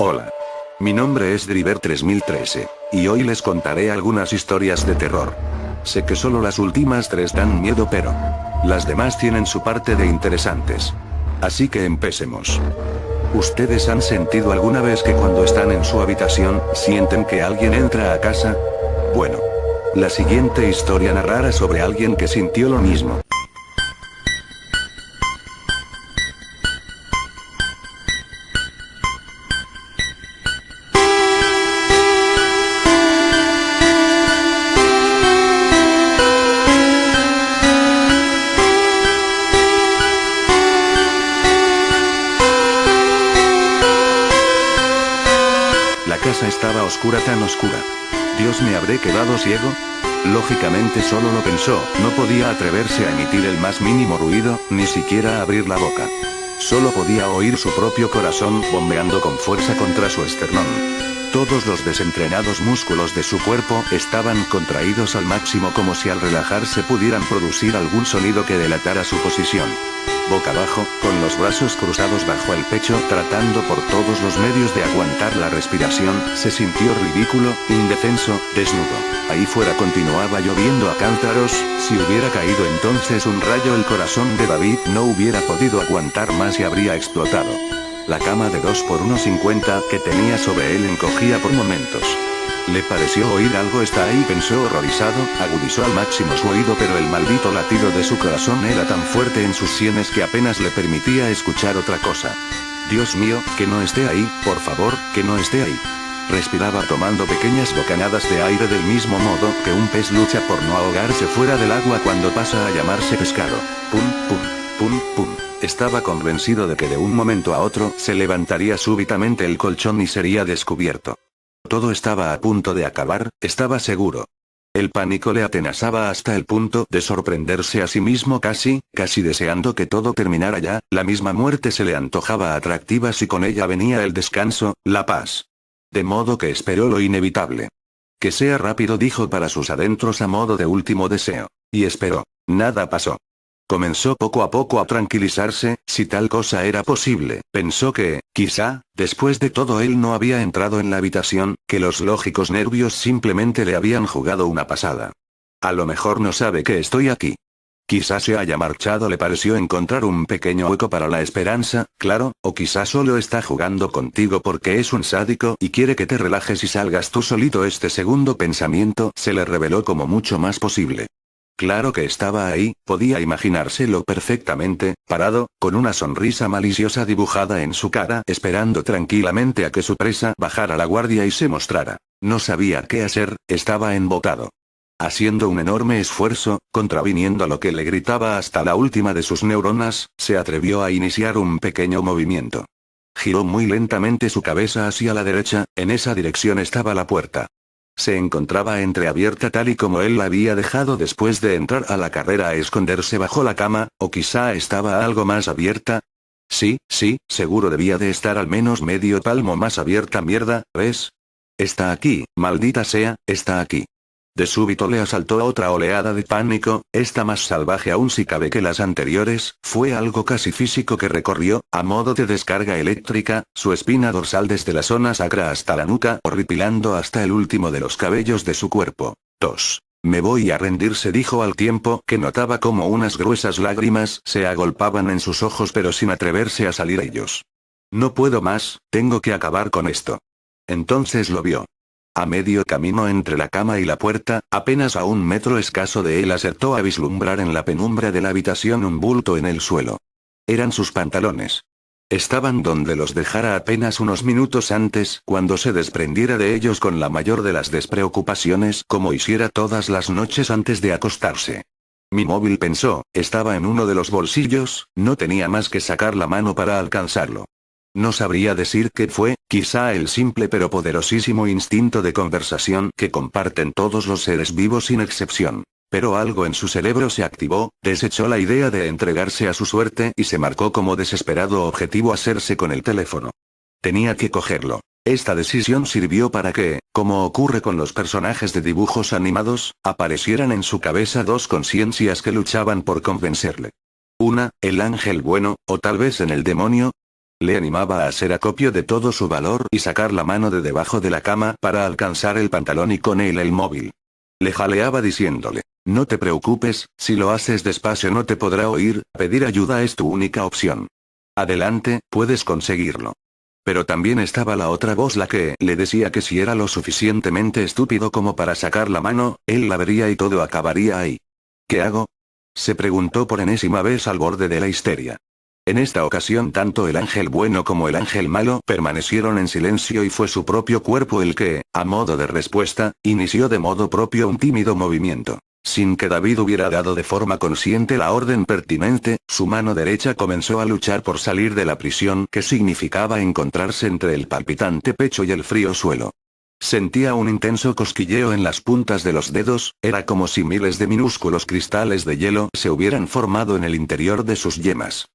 Hola. Mi nombre es Driver 3013, y hoy les contaré algunas historias de terror. Sé que solo las últimas 3 dan miedo, pero las demás tienen su parte de interesantes. Así que empecemos. ¿Ustedes han sentido alguna vez que cuando están en su habitación, sienten que alguien entra a casa? Bueno. La siguiente historia narrará sobre alguien que sintió lo mismo. La casa estaba oscura, tan oscura. ¿Dios, me habré quedado ciego? Lógicamente solo lo pensó, no podía atreverse a emitir el más mínimo ruido, ni siquiera abrir la boca. Solo podía oír su propio corazón bombeando con fuerza contra su esternón. Todos los desentrenados músculos de su cuerpo estaban contraídos al máximo, como si al relajarse pudieran producir algún sonido que delatara su posición. Boca abajo, con los brazos cruzados bajo el pecho, tratando por todos los medios de aguantar la respiración, se sintió ridículo, indefenso, desnudo. Ahí fuera continuaba lloviendo a cántaros. Si hubiera caído entonces un rayo, el corazón de David no hubiera podido aguantar más y habría explotado. La cama de 2 por 1,50 que tenía sobre él encogía por momentos. Le pareció oír algo. Está ahí, pensó horrorizado, agudizó al máximo su oído, pero el maldito latido de su corazón era tan fuerte en sus sienes que apenas le permitía escuchar otra cosa. Dios mío, que no esté ahí, por favor, que no esté ahí. Respiraba tomando pequeñas bocanadas de aire, del mismo modo que un pez lucha por no ahogarse fuera del agua cuando pasa a llamarse pescado. Pum, pum, pum, pum. Estaba convencido de que de un momento a otro se levantaría súbitamente el colchón y sería descubierto. Todo estaba a punto de acabar, estaba seguro. El pánico le atenazaba hasta el punto de sorprenderse a sí mismo, casi deseando que todo terminara ya. La misma muerte se le antojaba atractiva si con ella venía el descanso, la paz. De modo que esperó lo inevitable. Que sea rápido, dijo para sus adentros a modo de último deseo. Y esperó. Nada pasó. Comenzó poco a poco a tranquilizarse, si tal cosa era posible. Pensó que, quizá, después de todo él no había entrado en la habitación, que los lógicos nervios simplemente le habían jugado una pasada. A lo mejor no sabe que estoy aquí. Quizá se haya marchado, le pareció encontrar un pequeño hueco para la esperanza, claro, o quizá solo está jugando contigo porque es un sádico y quiere que te relajes y salgas tú solito. Este segundo pensamiento se le reveló como mucho más posible. Claro que estaba ahí, podía imaginárselo perfectamente, parado, con una sonrisa maliciosa dibujada en su cara, esperando tranquilamente a que su presa bajara la guardia y se mostrara. No sabía qué hacer, estaba embotado. Haciendo un enorme esfuerzo, contraviniendo lo que le gritaba hasta la última de sus neuronas, se atrevió a iniciar un pequeño movimiento. Giró muy lentamente su cabeza hacia la derecha, en esa dirección estaba la puerta. Se encontraba entreabierta tal y como él la había dejado después de entrar a la carrera a esconderse bajo la cama, o quizá estaba algo más abierta. Sí, seguro debía de estar al menos medio palmo más abierta. Mierda, ¿ves? Está aquí, maldita sea, está aquí. De súbito le asaltó otra oleada de pánico, esta más salvaje aún si cabe que las anteriores. Fue algo casi físico que recorrió, a modo de descarga eléctrica, su espina dorsal desde la zona sacra hasta la nuca, horripilando hasta el último de los cabellos de su cuerpo. Me voy a rendir, se dijo al tiempo que notaba como unas gruesas lágrimas se agolpaban en sus ojos, pero sin atreverse a salir ellos. No puedo más, tengo que acabar con esto. Entonces lo vio. A medio camino entre la cama y la puerta, apenas a 1 metro escaso de él, acertó a vislumbrar en la penumbra de la habitación un bulto en el suelo. Eran sus pantalones. Estaban donde los dejara apenas unos minutos antes, cuando se desprendiera de ellos con la mayor de las despreocupaciones, como hiciera todas las noches antes de acostarse. Mi móvil, pensó, estaba en uno de los bolsillos, no tenía más que sacar la mano para alcanzarlo. No sabría decir qué fue, quizá el simple pero poderosísimo instinto de conversación que comparten todos los seres vivos sin excepción. Pero algo en su cerebro se activó, desechó la idea de entregarse a su suerte y se marcó como desesperado objetivo hacerse con el teléfono. Tenía que cogerlo. Esta decisión sirvió para que, como ocurre con los personajes de dibujos animados, aparecieran en su cabeza 2 conciencias que luchaban por convencerle. Una, el ángel bueno, o tal vez en el demonio. Le animaba a hacer acopio de todo su valor y sacar la mano de debajo de la cama para alcanzar el pantalón y con él el móvil. Le jaleaba diciéndole: no te preocupes, si lo haces despacio no te podrá oír, pedir ayuda es tu única opción. Adelante, puedes conseguirlo. Pero también estaba la otra voz la que le decía que si era lo suficientemente estúpido como para sacar la mano, él la vería y todo acabaría ahí. ¿Qué hago?, se preguntó por enésima vez al borde de la histeria. En esta ocasión tanto el ángel bueno como el ángel malo permanecieron en silencio y fue su propio cuerpo el que, a modo de respuesta, inició de modo propio un tímido movimiento. Sin que David hubiera dado de forma consciente la orden pertinente, su mano derecha comenzó a luchar por salir de la prisión que significaba encontrarse entre el palpitante pecho y el frío suelo. Sentía un intenso cosquilleo en las puntas de los dedos, era como si miles de minúsculos cristales de hielo se hubieran formado en el interior de sus yemas.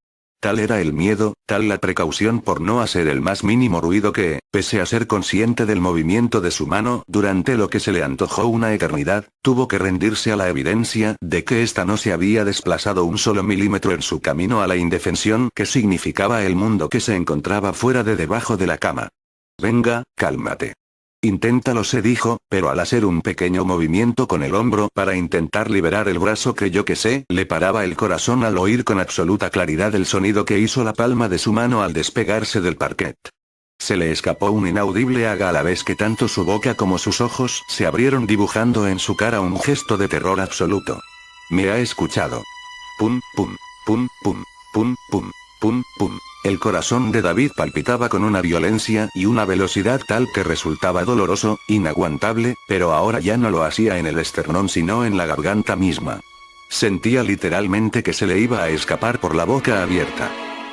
Tal era el miedo, tal la precaución por no hacer el más mínimo ruido que, pese a ser consciente del movimiento de su mano durante lo que se le antojó una eternidad, tuvo que rendirse a la evidencia de que ésta no se había desplazado un solo milímetro en su camino a la indefensión que significaba el mundo que se encontraba fuera de debajo de la cama. Venga, cálmate. Inténtalo, se dijo, pero al hacer un pequeño movimiento con el hombro para intentar liberar el brazo creyó que se le paraba el corazón al oír con absoluta claridad el sonido que hizo la palma de su mano al despegarse del parquet. Se le escapó un inaudible aga a la vez que tanto su boca como sus ojos se abrieron dibujando en su cara un gesto de terror absoluto. Me ha escuchado. Pum, pum, pum, pum, pum, pum, pum, pum. El corazón de David palpitaba con una violencia y una velocidad tal que resultaba doloroso, inaguantable, pero ahora ya no lo hacía en el esternón sino en la garganta misma. Sentía literalmente que se le iba a escapar por la boca abierta.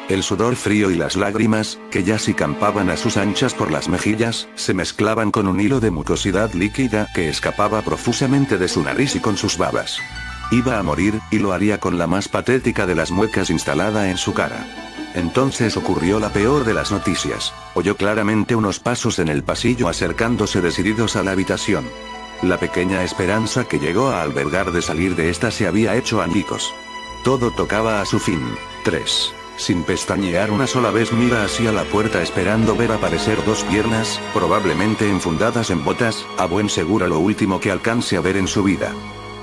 El sudor frío y las lágrimas, que ya se campaban a sus anchas por las mejillas, se mezclaban con un hilo de mucosidad líquida que escapaba profusamente de su nariz y con sus babas. Iba a morir, y lo haría con la más patética de las muecas instalada en su cara. Entonces ocurrió la peor de las noticias. Oyó claramente unos pasos en el pasillo acercándose decididos a la habitación. La pequeña esperanza que llegó a albergar de salir de esta se había hecho añicos. Todo tocaba a su fin. 3. Sin pestañear una sola vez mira hacia la puerta esperando ver aparecer dos piernas, probablemente enfundadas en botas, a buen seguro lo último que alcance a ver en su vida.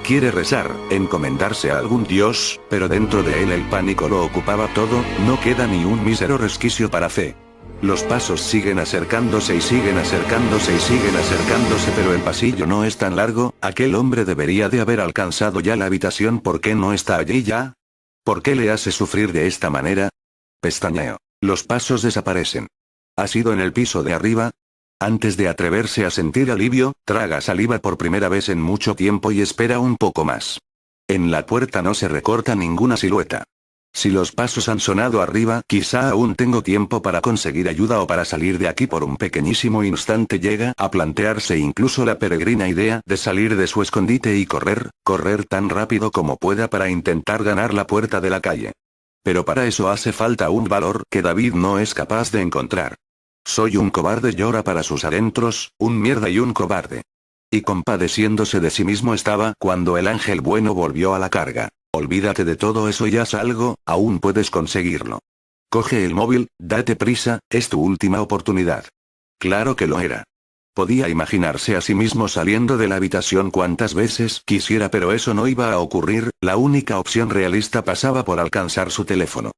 Quiere rezar, encomendarse a algún dios, pero dentro de él el pánico lo ocupaba todo, no queda ni un mísero resquicio para fe. Los pasos siguen acercándose y siguen acercándose y siguen acercándose, pero el pasillo no es tan largo, aquel hombre debería de haber alcanzado ya la habitación. ¿Por qué no está allí ya? ¿Por qué le hace sufrir de esta manera? Pestañeo. Los pasos desaparecen. ¿Ha sido en el piso de arriba? Antes de atreverse a sentir alivio, traga saliva por primera vez en mucho tiempo y espera un poco más. En la puerta no se recorta ninguna silueta. Si los pasos han sonado arriba, quizá aún tengo tiempo para conseguir ayuda o para salir de aquí por un pequeñísimo instante. Llega a plantearse incluso la peregrina idea de salir de su escondite y correr tan rápido como pueda para intentar ganar la puerta de la calle. Pero para eso hace falta un valor que David no es capaz de encontrar. Soy un cobarde, llora para sus adentros, un mierda y un cobarde. Y compadeciéndose de sí mismo estaba cuando el ángel bueno volvió a la carga. Olvídate de todo eso y haz algo, aún puedes conseguirlo. Coge el móvil, date prisa, es tu última oportunidad. Claro que lo era. Podía imaginarse a sí mismo saliendo de la habitación cuantas veces quisiera, pero eso no iba a ocurrir, la única opción realista pasaba por alcanzar su teléfono.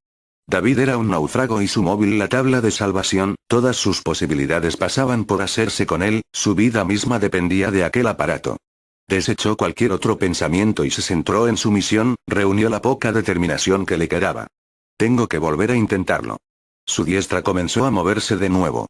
David era un náufrago y su móvil la tabla de salvación, todas sus posibilidades pasaban por hacerse con él, su vida misma dependía de aquel aparato. Desechó cualquier otro pensamiento y se centró en su misión, reunió la poca determinación que le quedaba. Tengo que volver a intentarlo. Su diestra comenzó a moverse de nuevo.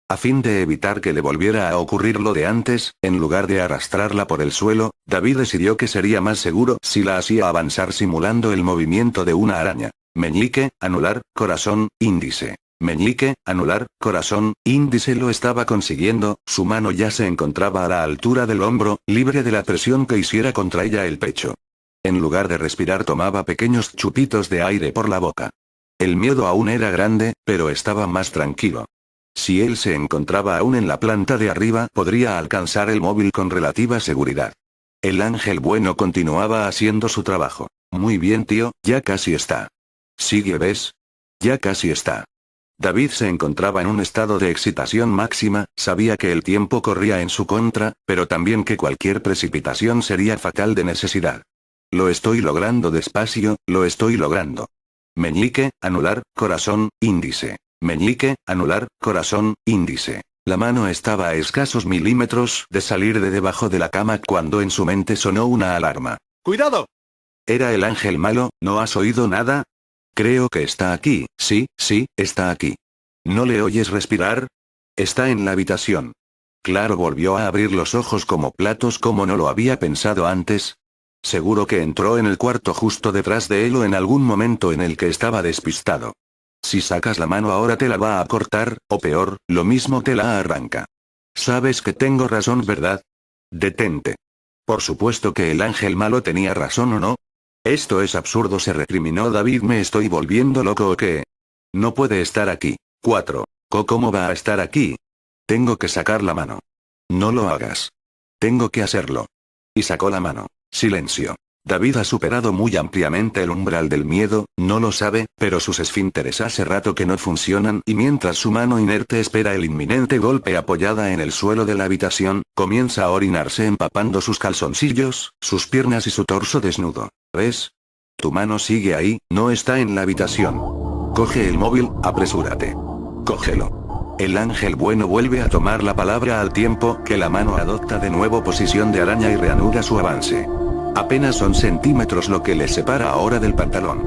A fin de evitar que le volviera a ocurrir lo de antes, en lugar de arrastrarla por el suelo, David decidió que sería más seguro si la hacía avanzar simulando el movimiento de una araña. Meñique, anular, corazón, índice. Meñique, anular, corazón, índice. Lo estaba consiguiendo, su mano ya se encontraba a la altura del hombro, libre de la presión que hiciera contra ella el pecho. En lugar de respirar tomaba pequeños chupitos de aire por la boca. El miedo aún era grande, pero estaba más tranquilo. Si él se encontraba aún en la planta de arriba, podría alcanzar el móvil con relativa seguridad. El ángel bueno continuaba haciendo su trabajo. Muy bien, tío, ya casi está. Sigue, ¿ves? Ya casi está. David se encontraba en un estado de excitación máxima, sabía que el tiempo corría en su contra, pero también que cualquier precipitación sería fatal de necesidad. Lo estoy logrando despacio, lo estoy logrando. Meñique, anular, corazón, índice. Meñique, anular, corazón, índice. La mano estaba a escasos milímetros de salir de debajo de la cama cuando en su mente sonó una alarma. ¡Cuidado! Era el ángel malo, ¿no has oído nada? Creo que está aquí, sí, está aquí. ¿No le oyes respirar? Está en la habitación. Claro, volvió a abrir los ojos como platos como no lo había pensado antes. Seguro que entró en el cuarto justo detrás de él o en algún momento en el que estaba despistado. Si sacas la mano ahora te la va a cortar, o peor, lo mismo te la arranca. Sabes que tengo razón, ¿verdad? Detente. Por supuesto que el ángel malo tenía razón, ¿o no? Esto es absurdo, se recriminó David, ¿me estoy volviendo loco o qué? No puede estar aquí. 4. ¿Cómo va a estar aquí? Tengo que sacar la mano. No lo hagas. Tengo que hacerlo. Y sacó la mano. Silencio. David ha superado muy ampliamente el umbral del miedo, no lo sabe, pero sus esfínteres hace rato que no funcionan y mientras su mano inerte espera el inminente golpe apoyada en el suelo de la habitación, comienza a orinarse empapando sus calzoncillos, sus piernas y su torso desnudo. ¿Ves? Tu mano sigue ahí, no está en la habitación. Coge el móvil, apresúrate. Cógelo. El ángel bueno vuelve a tomar la palabra al tiempo que la mano adopta de nuevo posición de araña y reanuda su avance. Apenas son centímetros lo que le separa ahora del pantalón.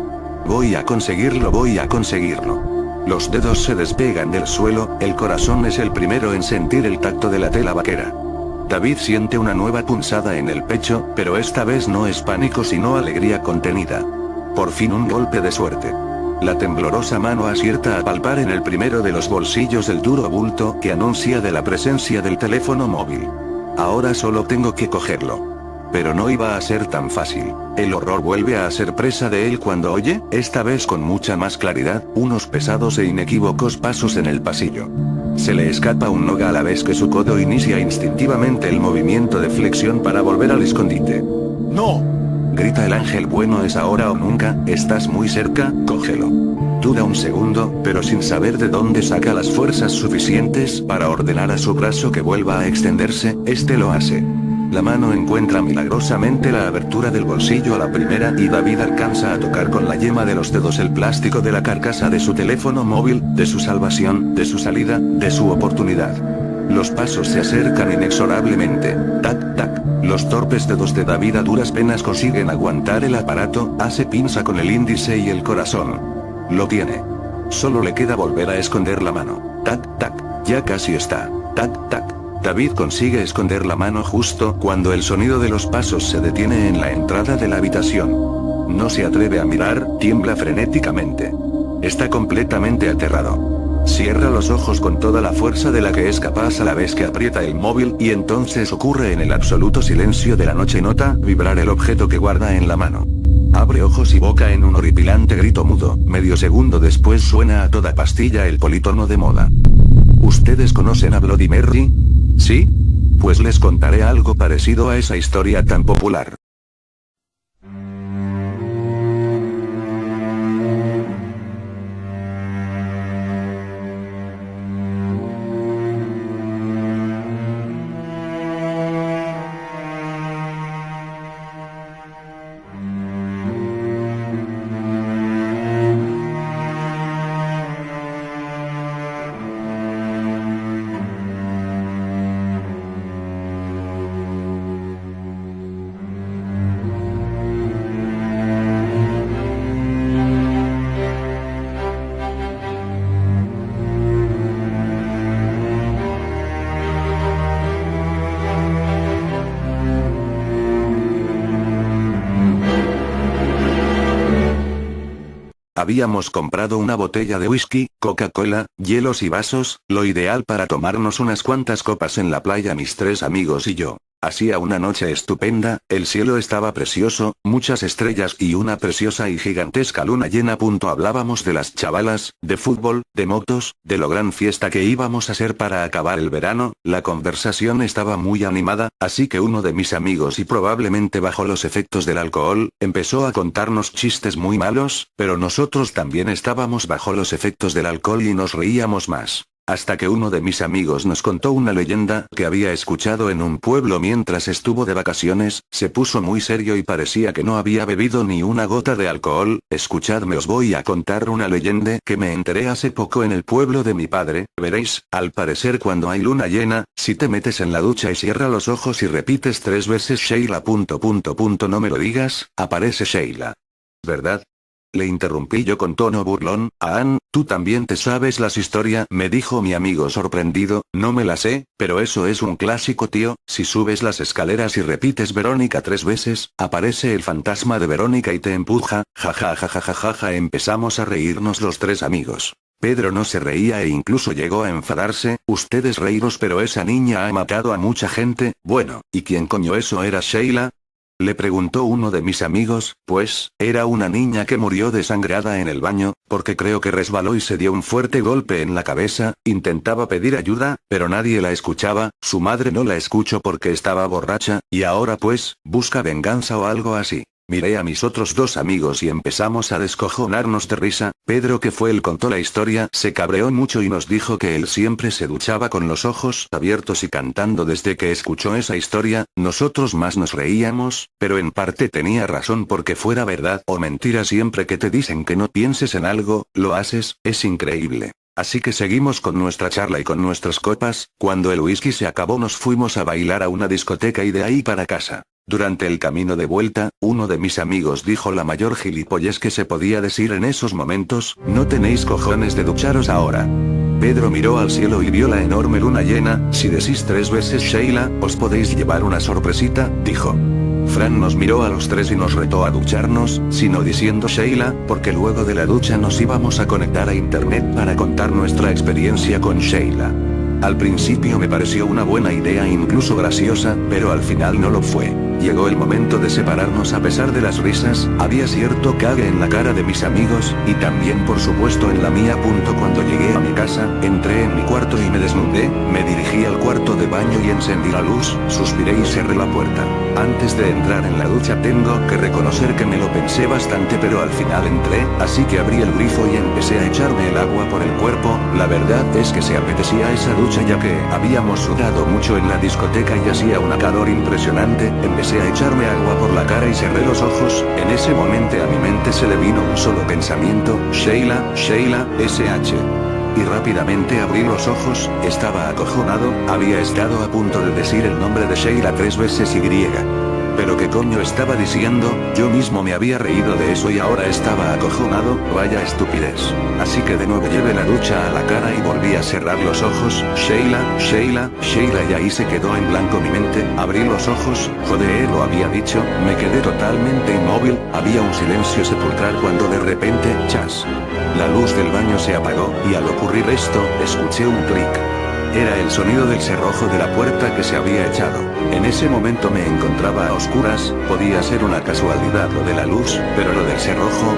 Voy a conseguirlo, voy a conseguirlo. Los dedos se despegan del suelo, el corazón es el primero en sentir el tacto de la tela vaquera. David siente una nueva punzada en el pecho, pero esta vez no es pánico sino alegría contenida. Por fin un golpe de suerte. La temblorosa mano acierta a palpar en el primero de los bolsillos el duro bulto que anuncia de la presencia del teléfono móvil. Ahora solo tengo que cogerlo. Pero no iba a ser tan fácil. El horror vuelve a ser presa de él cuando oye, esta vez con mucha más claridad, unos pesados e inequívocos pasos en el pasillo. Se le escapa un noga a la vez que su codo inicia instintivamente el movimiento de flexión para volver al escondite. ¡No! Grita el ángel bueno, es ahora o nunca, estás muy cerca, cógelo. Dura un segundo, pero sin saber de dónde saca las fuerzas suficientes para ordenar a su brazo que vuelva a extenderse, este lo hace. La mano encuentra milagrosamente la abertura del bolsillo a la primera y David alcanza a tocar con la yema de los dedos el plástico de la carcasa de su teléfono móvil, de su salvación, de su salida, de su oportunidad. Los pasos se acercan inexorablemente. Tac, tac. Los torpes dedos de David a duras penas consiguen aguantar el aparato, hace pinza con el índice y el corazón. Lo tiene. Solo le queda volver a esconder la mano. Tac, tac. Ya casi está. Tac, tac. David consigue esconder la mano justo cuando el sonido de los pasos se detiene en la entrada de la habitación. No se atreve a mirar, tiembla frenéticamente. Está completamente aterrado. Cierra los ojos con toda la fuerza de la que es capaz a la vez que aprieta el móvil y entonces ocurre en el absoluto silencio de la noche, nota vibrar el objeto que guarda en la mano. Abre ojos y boca en un horripilante grito mudo. Medio segundo después suena a toda pastilla el politono de moda. ¿Ustedes conocen a Bloody Mary? ¿Sí? Pues les contaré algo parecido a esa historia tan popular. Habíamos comprado una botella de whisky, Coca-Cola, hielos y vasos, lo ideal para tomarnos unas cuantas copas en la playa mis 3 amigos y yo. Hacía una noche estupenda, el cielo estaba precioso, muchas estrellas y una preciosa y gigantesca luna llena. Hablábamos de las chavalas, de fútbol, de motos, de lo gran fiesta que íbamos a hacer para acabar el verano. La conversación estaba muy animada, así que uno de mis amigos, y probablemente bajo los efectos del alcohol, empezó a contarnos chistes muy malos, pero nosotros también estábamos bajo los efectos del alcohol y nos reíamos más. Hasta que uno de mis amigos nos contó una leyenda que había escuchado en un pueblo mientras estuvo de vacaciones. Se puso muy serio y parecía que no había bebido ni una gota de alcohol. Escuchadme, os voy a contar una leyenda que me enteré hace poco en el pueblo de mi padre. Veréis, al parecer cuando hay luna llena, si te metes en la ducha y cierra los ojos y repites 3 veces Sheila... No me lo digas, aparece Sheila. ¿Verdad? Le interrumpí yo con tono burlón. Ann, ¿tú también te sabes las historias?, me dijo mi amigo sorprendido. No me las sé, pero eso es un clásico, tío. Si subes las escaleras y repites Verónica 3 veces, aparece el fantasma de Verónica y te empuja. Ja ja ja ja ja ja ja. Empezamos a reírnos los 3 amigos. Pedro no se reía e incluso llegó a enfadarse. Ustedes reíros, pero esa niña ha matado a mucha gente. Bueno, ¿y quién coño eso era Sheila?, le preguntó uno de mis amigos. Pues, era una niña que murió desangrada en el baño, porque creo que resbaló y se dio un fuerte golpe en la cabeza. Intentaba pedir ayuda, pero nadie la escuchaba. Su madre no la escuchó porque estaba borracha, y ahora pues, busca venganza o algo así. Miré a mis otros 2 amigos y empezamos a descojonarnos de risa. Pedro, que fue el contó la historia, se cabreó mucho y nos dijo que él siempre se duchaba con los ojos abiertos y cantando desde que escuchó esa historia. Nosotros más nos reíamos, pero en parte tenía razón, porque fuera verdad o mentira, siempre que te dicen que no pienses en algo, lo haces. Es increíble. Así que seguimos con nuestra charla y con nuestras copas. Cuando el whisky se acabó nos fuimos a bailar a una discoteca y de ahí para casa. Durante el camino de vuelta, uno de mis amigos dijo la mayor gilipollez que se podía decir en esos momentos: no tenéis cojones de ducharos ahora. Pedro miró al cielo y vio la enorme luna llena. Si decís 3 veces Sheila, os podéis llevar una sorpresita, dijo. Fran nos miró a los 3 y nos retó a ducharnos, sino diciendo Sheila, porque luego de la ducha nos íbamos a conectar a internet para contar nuestra experiencia con Sheila. Al principio me pareció una buena idea, incluso graciosa, pero al final no lo fue. Llegó el momento de separarnos. A pesar de las risas, había cierto cague en la cara de mis amigos, y también por supuesto en la mía. Cuando llegué a mi casa, entré en mi cuarto y me desnudé, me dirigí al cuarto de baño y encendí la luz, suspiré y cerré la puerta. Antes de entrar en la ducha tengo que reconocer que me lo pensé bastante, pero al final entré, así que abrí el grifo y empecé a echarme el agua por el cuerpo. La verdad es que se apetecía esa ducha, ya que habíamos sudado mucho en la discoteca y hacía una calor impresionante. Empecé a echarme agua por la cara y cerré los ojos. En ese momento a mi mente se le vino un solo pensamiento: Sheila, Sheila, SH. Y rápidamente abrí los ojos. Estaba acojonado, había estado a punto de decir el nombre de Sheila 3 veces y. ¿Pero qué coño estaba diciendo? Yo mismo me había reído de eso y ahora estaba acojonado. Vaya estupidez. Así que de nuevo llevé la ducha a la cara y volví a cerrar los ojos. Sheila, Sheila, Sheila, y ahí se quedó en blanco mi mente. Abrí los ojos. Joder, lo había dicho. Me quedé totalmente inmóvil. Había un silencio sepulcral cuando de repente, chas. La luz del baño se apagó, y al ocurrir esto, escuché un clic. Era el sonido del cerrojo de la puerta que se había echado. En ese momento me encontraba a oscuras. Podía ser una casualidad lo de la luz, pero lo del cerrojo...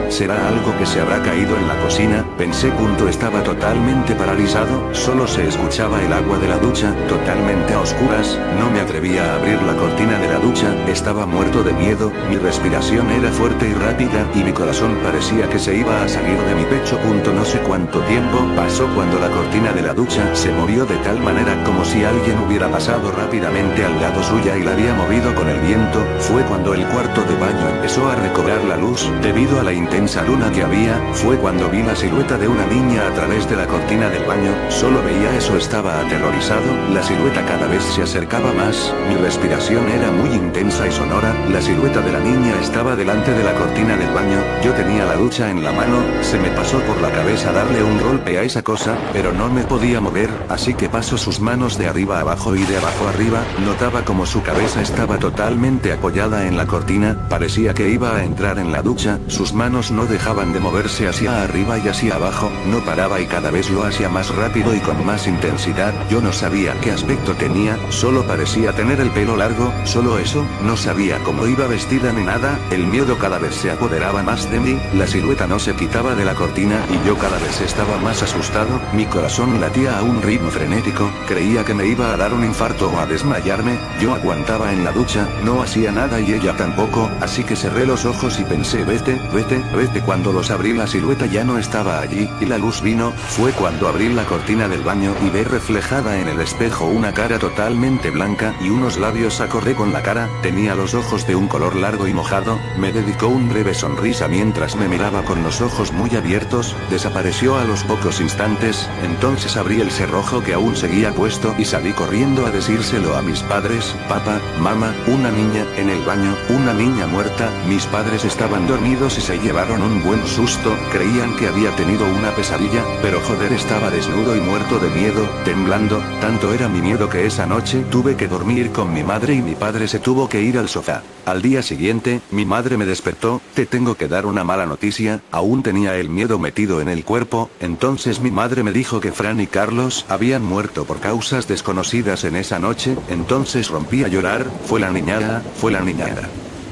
¿será algo que se habrá caído en la cocina? Pensé. Estaba totalmente paralizado, solo se escuchaba el agua de la ducha, totalmente a oscuras. No me atrevía a abrir la cortina de la ducha, estaba muerto de miedo. Mi respiración era fuerte y rápida, y mi corazón parecía que se iba a salir de mi pecho. No sé cuánto tiempo pasó cuando la cortina de la ducha se movió de tal manera como si alguien hubiera pasado rápidamente al lado suya y la había movido con el viento. Fue cuando el cuarto de baño empezó a recobrar la luz, debido a la intensa luna que había. Fue cuando vi la silueta de una niña a través de la cortina del baño. Solo veía eso, estaba aterrorizado. La silueta cada vez se acercaba más. Mi respiración era muy intensa y sonora. La silueta de la niña estaba delante de la cortina del baño. Yo tenía la ducha en la mano. Se me pasó por la cabeza darle un golpe a esa cosa, pero no me podía mover, así que pasó sus manos de arriba a abajo y de abajo arriba. Notaba como su cabeza estaba totalmente apoyada en la cortina. Parecía que iba a entrar en la ducha. Sus manos no dejaban de moverse hacia arriba y hacia abajo. no paraba y cada vez lo hacía más rápido y con más intensidad. Yo no sabía qué aspecto tenía, solo parecía tener el pelo largo, solo eso, no sabía cómo iba vestida ni nada. El miedo cada vez se apoderaba más de mí, la silueta no se quitaba de la cortina y yo cada vez estaba más asustado. Mi corazón latía a un ritmo frenético, creía que me iba a dar un infarto o a desmayarme. Yo aguantaba en la ducha, no hacía nada y ella tampoco, así que cerré los ojos y pensé vete, vete, vete. Cuando los abrí la silueta ya no estaba allí, y la luz vino. Fue cuando abrí la cortina del baño y vi reflejada en el espejo una cara totalmente blanca y unos labios acorde con la cara. Tenía los ojos de un color largo y mojado, me dedicó un breve sonrisa mientras me miraba con los ojos muy abiertos, desapareció a los pocos instantes. Entonces abrí el cerrojo que aún seguía puesto y salí corriendo a decírselo a mis padres. Papá, mamá, una niña en el baño, una niña muerta. Mis padres estaban dormidos y se llevaron un buen susto, creían que había tenido una pesadilla, pero joder, estaba desnudo y muerto de miedo, temblando. Tanto era mi miedo que esa noche tuve que dormir con mi madre y mi padre se tuvo que ir al sofá. Al día siguiente, mi madre me despertó. Te tengo que dar una mala noticia. Aún tenía el miedo metido en el cuerpo. Entonces mi madre me dijo que Fran y Carlos habían muerto por causas desconocidas en esa noche. Entonces rompí a llorar. Fue la niñada, fue la niñada.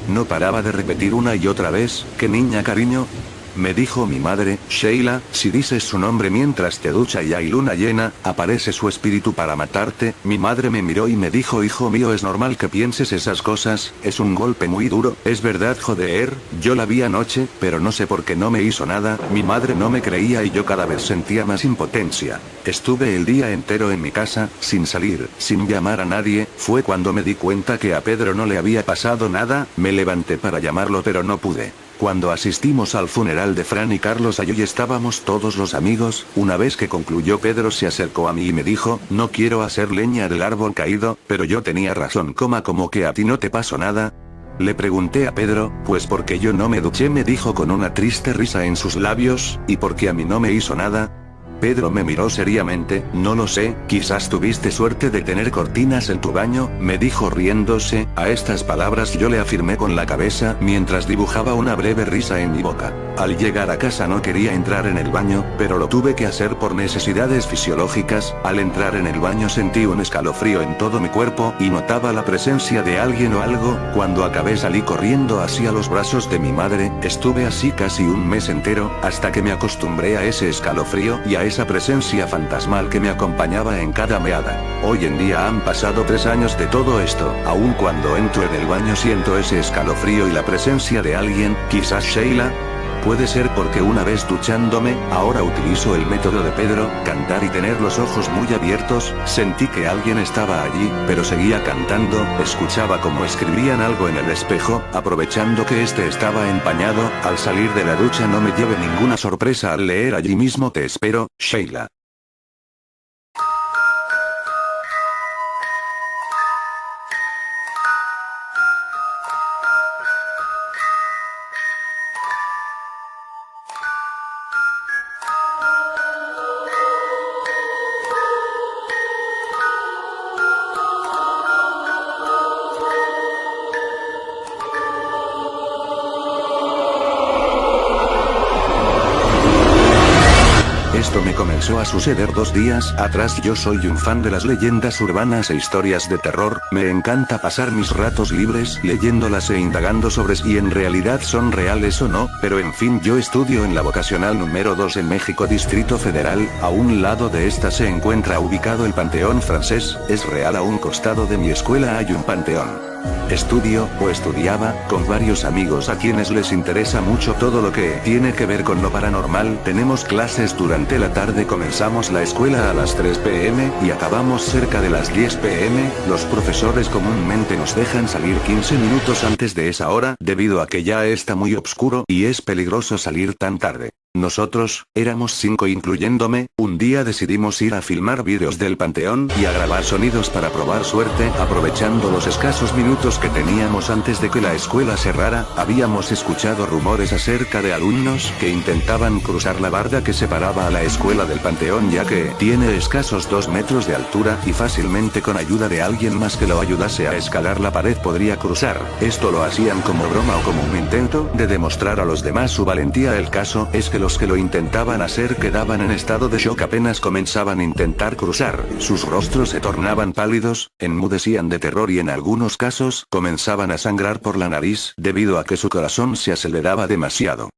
No paraba de repetir una y otra vez, ¿qué niña, cariño? Me dijo mi madre. Sheila, si dices su nombre mientras te ducha y hay luna llena, aparece su espíritu para matarte. Mi madre me miró y me dijo, hijo mío, es normal que pienses esas cosas, es un golpe muy duro, es verdad, joder, yo la vi anoche, pero no sé por qué no me hizo nada. Mi madre no me creía y yo cada vez sentía más impotencia. Estuve el día entero en mi casa, sin salir, sin llamar a nadie. Fue cuando me di cuenta que a Pedro no le había pasado nada. Me levanté para llamarlo pero no pude. Cuando asistimos al funeral de Fran y Carlos allí estábamos todos los amigos. Una vez que concluyó, Pedro se acercó a mí y me dijo, no quiero hacer leña del árbol caído, pero yo tenía razón, como que a ti no te pasó nada. Le pregunté a Pedro, pues porque yo no me duché, me dijo con una triste risa en sus labios, y porque a mí no me hizo nada. Pedro me miró seriamente, no lo sé, quizás tuviste suerte de tener cortinas en tu baño, me dijo riéndose. A estas palabras yo le afirmé con la cabeza mientras dibujaba una breve risa en mi boca. Al llegar a casa no quería entrar en el baño, pero lo tuve que hacer por necesidades fisiológicas. Al entrar en el baño sentí un escalofrío en todo mi cuerpo y notaba la presencia de alguien o algo. Cuando acabé salí corriendo hacia los brazos de mi madre. Estuve así casi un mes entero, hasta que me acostumbré a ese escalofrío y a esa presencia fantasmal que me acompañaba en cada meada. Hoy en día han pasado 3 años de todo esto. Aun cuando entro en el baño siento ese escalofrío y la presencia de alguien. Quizás Sheila. Puede ser porque una vez duchándome, ahora utilizo el método de Pedro, cantar y tener los ojos muy abiertos. Sentí que alguien estaba allí, pero seguía cantando. Escuchaba como escribían algo en el espejo, aprovechando que este estaba empañado. Al salir de la ducha no me lleve ninguna sorpresa al leer allí mismo te espero, Sheila. Esto me comenzó a suceder 2 días atrás. Yo soy un fan de las leyendas urbanas e historias de terror. Me encanta pasar mis ratos libres leyéndolas e indagando sobre si en realidad son reales o no, pero en fin, yo estudio en la vocacional número 2 en México, Distrito Federal. A un lado de esta se encuentra ubicado el Panteón Francés. Es real, a un costado de mi escuela hay un panteón. Estudio, o estudiaba, con varios amigos a quienes les interesa mucho todo lo que tiene que ver con lo paranormal. Tenemos clases durante la tarde, comenzamos la escuela a las 3 p.m. y acabamos cerca de las 10 p.m. Los profesores comúnmente nos dejan salir 15 minutos antes de esa hora, debido a que ya está muy oscuro y es peligroso salir tan tarde. Nosotros, éramos 5 incluyéndome, un día decidimos ir a filmar vídeos del panteón y a grabar sonidos para probar suerte. Aprovechando los escasos minutos que teníamos antes de que la escuela cerrara, habíamos escuchado rumores acerca de alumnos que intentaban cruzar la barda que separaba a la escuela del panteón, ya que tiene escasos 2 metros de altura y fácilmente con ayuda de alguien más que lo ayudase a escalar la pared podría cruzar. Esto lo hacían como broma o como un intento de demostrar a los demás su valentía. El caso es que los que lo intentaban hacer quedaban en estado de shock apenas comenzaban a intentar cruzar, sus rostros se tornaban pálidos, enmudecían de terror y en algunos casos comenzaban a sangrar por la nariz debido a que su corazón se aceleraba demasiado.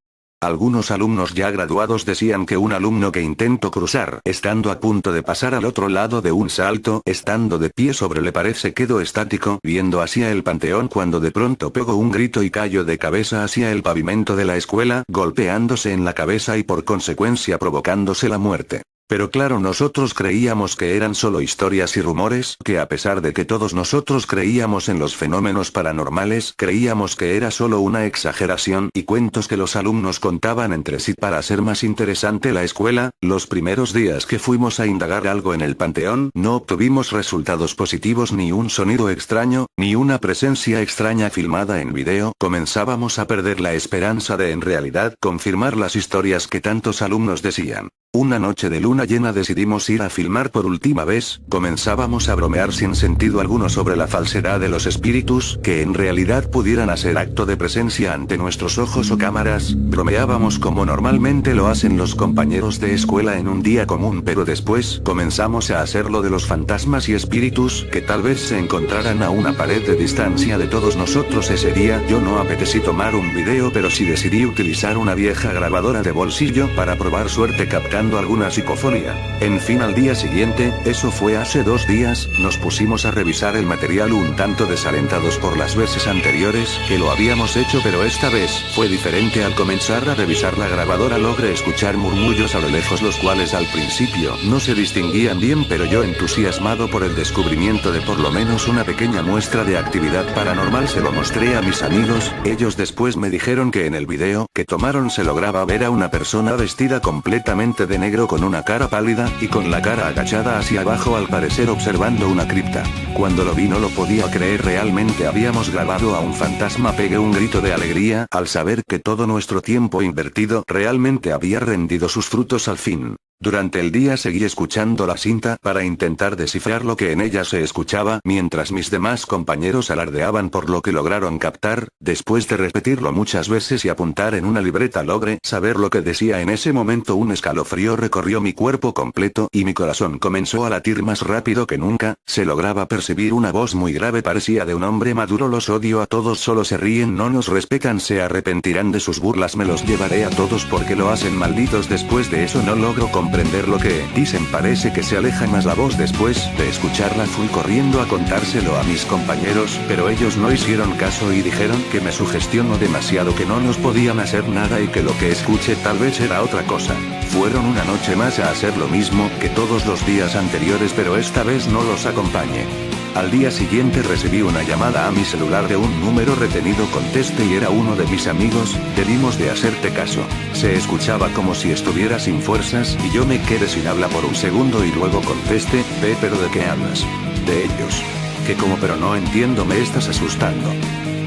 Algunos alumnos ya graduados decían que un alumno que intentó cruzar estando a punto de pasar al otro lado de un salto, estando de pie sobre la pared se quedó estático viendo hacia el panteón cuando de pronto pegó un grito y cayó de cabeza hacia el pavimento de la escuela, golpeándose en la cabeza y por consecuencia provocándose la muerte. Pero claro, nosotros creíamos que eran solo historias y rumores, que a pesar de que todos nosotros creíamos en los fenómenos paranormales, creíamos que era solo una exageración y cuentos que los alumnos contaban entre sí para hacer más interesante la escuela. Los primeros días que fuimos a indagar algo en el panteón, no obtuvimos resultados positivos, ni un sonido extraño, ni una presencia extraña filmada en video. Comenzábamos a perder la esperanza de en realidad confirmar las historias que tantos alumnos decían. Una noche de luna llena decidimos ir a filmar por última vez, comenzábamos a bromear sin sentido alguno sobre la falsedad de los espíritus, que en realidad pudieran hacer acto de presencia ante nuestros ojos o cámaras, bromeábamos como normalmente lo hacen los compañeros de escuela en un día común, pero después comenzamos a hacerlo de los fantasmas y espíritus que tal vez se encontraran a una pared de distancia de todos nosotros. Ese día yo no apetecí tomar un video, pero sí decidí utilizar una vieja grabadora de bolsillo para probar suerte captando alguna psicofonía. En fin, al día siguiente, eso fue hace 2 días, nos pusimos a revisar el material un tanto desalentados por las veces anteriores que lo habíamos hecho, pero esta vez fue diferente. Al comenzar a revisar la grabadora logré escuchar murmullos a lo lejos, los cuales al principio no se distinguían bien, pero yo, entusiasmado por el descubrimiento de por lo menos una pequeña muestra de actividad paranormal, se lo mostré a mis amigos. Ellos después me dijeron que en el video que tomaron se lograba ver a una persona vestida completamente de negro con una cara pálida y con la cara agachada hacia abajo, al parecer observando una cripta. Cuando lo vi no lo podía creer, realmente habíamos grabado a un fantasma. Pegué un grito de alegría al saber que todo nuestro tiempo invertido realmente había rendido sus frutos al fin. Durante el día seguí escuchando la cinta para intentar descifrar lo que en ella se escuchaba, mientras mis demás compañeros alardeaban por lo que lograron captar. Después de repetirlo muchas veces y apuntar en una libreta, logré saber lo que decía. En ese momento un escalofrío recorrió mi cuerpo completo y mi corazón comenzó a latir más rápido que nunca. Se lograba percibir una voz muy grave, parecía de un hombre maduro: los odio a todos, solo se ríen, no nos respetan, se arrepentirán de sus burlas, me los llevaré a todos porque lo hacen, malditos. Después de eso no logro comprender lo que dicen, parece que se aleja más la voz. Después de escucharla fui corriendo a contárselo a mis compañeros, pero ellos no hicieron caso y dijeron que me sugestionó demasiado, que no nos podían hacer nada y que lo que escuché tal vez era otra cosa. Fueron una noche más a hacer lo mismo que todos los días anteriores, pero esta vez no los acompañé. Al día siguiente recibí una llamada a mi celular de un número retenido. Contesté y era uno de mis amigos. Debimos de hacerte caso. Se escuchaba como si estuviera sin fuerzas y yo me quedé sin habla por un segundo y luego contesté: pero ¿de qué hablas? De ellos. Que como, pero no entiendo, me estás asustando.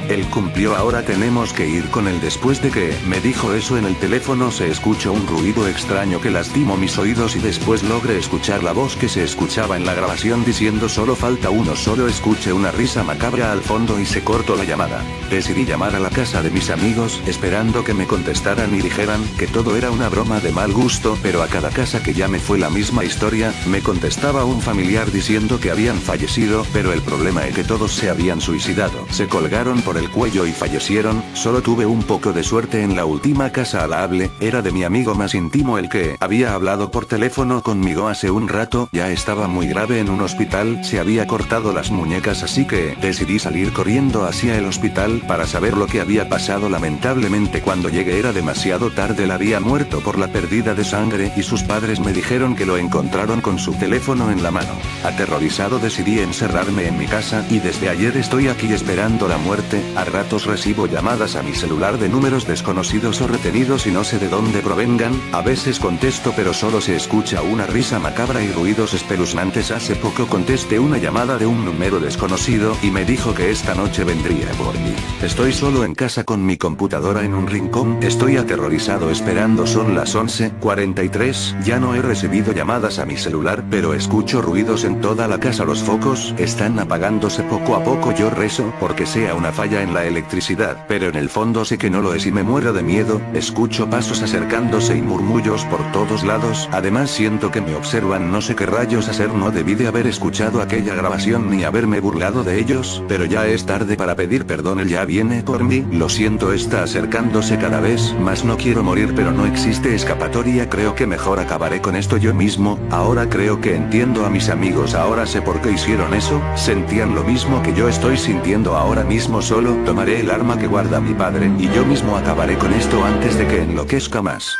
Él cumplió, ahora tenemos que ir con él. Después de que me dijo eso en el teléfono se escuchó un ruido extraño que lastimó mis oídos y después logré escuchar la voz que se escuchaba en la grabación diciendo: solo falta uno. Solo escuché una risa macabra al fondo y se cortó la llamada. Decidí llamar a la casa de mis amigos esperando que me contestaran y dijeran que todo era una broma de mal gusto, pero a cada casa que llamé fue la misma historia. Me contestaba un familiar diciendo que habían fallecido, pero el problema es que todos se habían suicidado. Se colgaron por el cuello y fallecieron. Solo tuve un poco de suerte en la última casa a la hablé, era de mi amigo más íntimo, el que había hablado por teléfono conmigo hace un rato. Ya estaba muy grave en un hospital, se había cortado las muñecas, así que decidí salir corriendo hacia el hospital para saber lo que había pasado. Lamentablemente cuando llegué era demasiado tarde, él había muerto por la pérdida de sangre y sus padres me dijeron que lo encontraron con su teléfono en la mano. Aterrorizado decidí encerrarme en mi casa y desde ayer estoy aquí esperando la muerte. A ratos recibo llamadas a mi celular de números desconocidos o retenidos y no sé de dónde provengan. A veces contesto pero solo se escucha una risa macabra y ruidos espeluznantes. Hace poco contesté una llamada de un número desconocido y me dijo que esta noche vendría por mí. Estoy solo en casa con mi computadora en un rincón, estoy aterrorizado esperando. Son las 11:43, ya no he recibido llamadas a mi celular, pero escucho ruidos en toda la casa. Los focos están apagándose poco a poco. Yo rezo porque sea una falla falla en la electricidad, pero en el fondo sé que no lo es y me muero de miedo. Escucho pasos acercándose y murmullos por todos lados. Además siento que me observan. No sé qué rayos hacer. No debí de haber escuchado aquella grabación ni haberme burlado de ellos, pero ya es tarde para pedir perdón. Él ya viene por mí. Lo siento, está acercándose cada vez más. No quiero morir, pero no existe escapatoria. Creo que mejor acabaré con esto yo mismo. Ahora creo que entiendo a mis amigos. Ahora sé por qué hicieron eso. Sentían lo mismo que yo estoy sintiendo ahora mismo. Solo tomaré el arma que guarda mi padre y yo mismo acabaré con esto antes de que enloquezca más.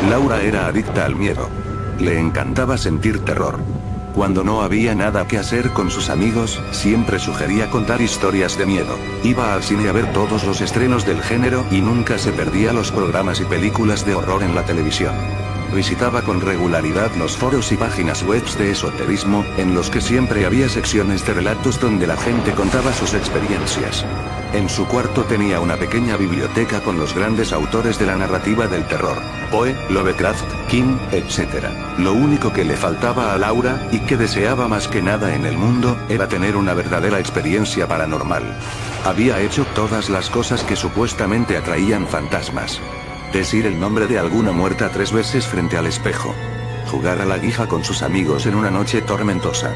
Laura era adicta al miedo. Le encantaba sentir terror. Cuando no había nada que hacer con sus amigos, siempre sugería contar historias de miedo. Iba al cine a ver todos los estrenos del género y nunca se perdía los programas y películas de horror en la televisión. Visitaba con regularidad los foros y páginas web de esoterismo, en los que siempre había secciones de relatos donde la gente contaba sus experiencias. En su cuarto tenía una pequeña biblioteca con los grandes autores de la narrativa del terror: Poe, Lovecraft, King, etc. Lo único que le faltaba a Laura, y que deseaba más que nada en el mundo, era tener una verdadera experiencia paranormal. Había hecho todas las cosas que supuestamente atraían fantasmas. Decir el nombre de alguna muerta 3 veces frente al espejo. Jugar a la Ouija con sus amigos en una noche tormentosa.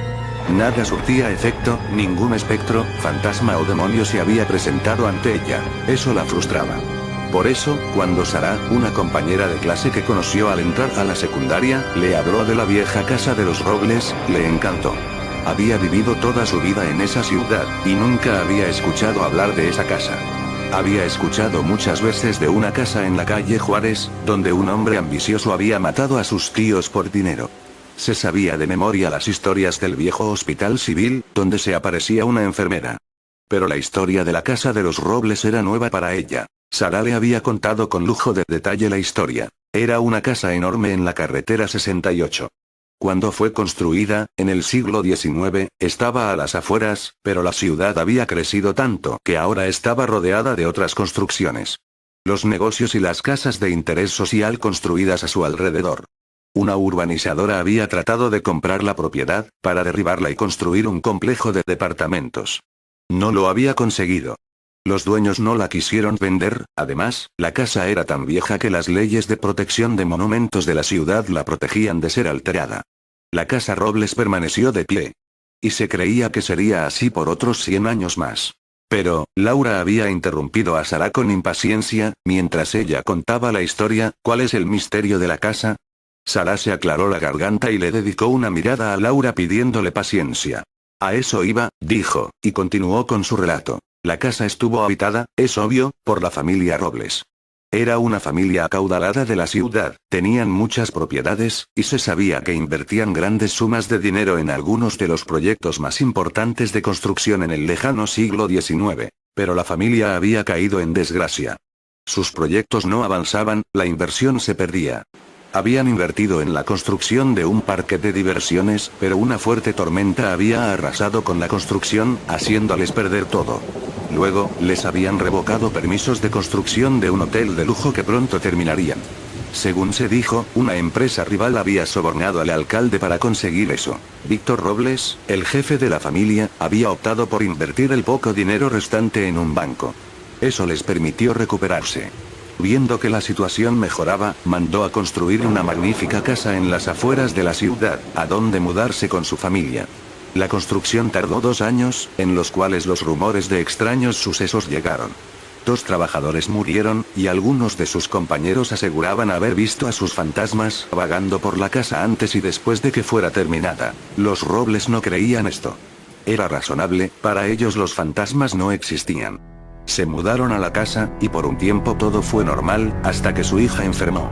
Nada surtía efecto, ningún espectro, fantasma o demonio se había presentado ante ella. Eso la frustraba. Por eso, cuando Sara, una compañera de clase que conoció al entrar a la secundaria, le habló de la vieja casa de los Robles, le encantó. Había vivido toda su vida en esa ciudad, y nunca había escuchado hablar de esa casa. Había escuchado muchas veces de una casa en la calle Juárez, donde un hombre ambicioso había matado a sus tíos por dinero. Se sabía de memoria las historias del viejo hospital civil, donde se aparecía una enfermera. Pero la historia de la casa de los Robles era nueva para ella. Sara le había contado con lujo de detalle la historia. Era una casa enorme en la carretera 68. Cuando fue construida, en el siglo XIX, estaba a las afueras, pero la ciudad había crecido tanto que ahora estaba rodeada de otras construcciones. Los negocios y las casas de interés social construidas a su alrededor. Una urbanizadora había tratado de comprar la propiedad, para derribarla y construir un complejo de departamentos. No lo había conseguido. Los dueños no la quisieron vender. Además, la casa era tan vieja que las leyes de protección de monumentos de la ciudad la protegían de ser alterada. La casa Robles permaneció de pie. Y se creía que sería así por otros 100 años más. Pero, Laura había interrumpido a Sara con impaciencia, mientras ella contaba la historia. ¿Cuál es el misterio de la casa? Sara se aclaró la garganta y le dedicó una mirada a Laura pidiéndole paciencia. A eso iba, dijo, y continuó con su relato. La casa estuvo habitada, es obvio, por la familia Robles. Era una familia acaudalada de la ciudad, tenían muchas propiedades, y se sabía que invertían grandes sumas de dinero en algunos de los proyectos más importantes de construcción en el lejano siglo XIX. Pero la familia había caído en desgracia. Sus proyectos no avanzaban, la inversión se perdía. Habían invertido en la construcción de un parque de diversiones, pero una fuerte tormenta había arrasado con la construcción, haciéndoles perder todo. Luego, les habían revocado permisos de construcción de un hotel de lujo que pronto terminarían. Según se dijo, una empresa rival había sobornado al alcalde para conseguir eso. Víctor Robles, el jefe de la familia, había optado por invertir el poco dinero restante en un banco. Eso les permitió recuperarse. Viendo que la situación mejoraba, mandó a construir una magnífica casa en las afueras de la ciudad, a donde mudarse con su familia. La construcción tardó 2 años, en los cuales los rumores de extraños sucesos llegaron. 2 trabajadores murieron, y algunos de sus compañeros aseguraban haber visto a sus fantasmas vagando por la casa antes y después de que fuera terminada. Los Robles no creían esto. Era razonable, para ellos los fantasmas no existían. Se mudaron a la casa, y por un tiempo todo fue normal, hasta que su hija enfermó.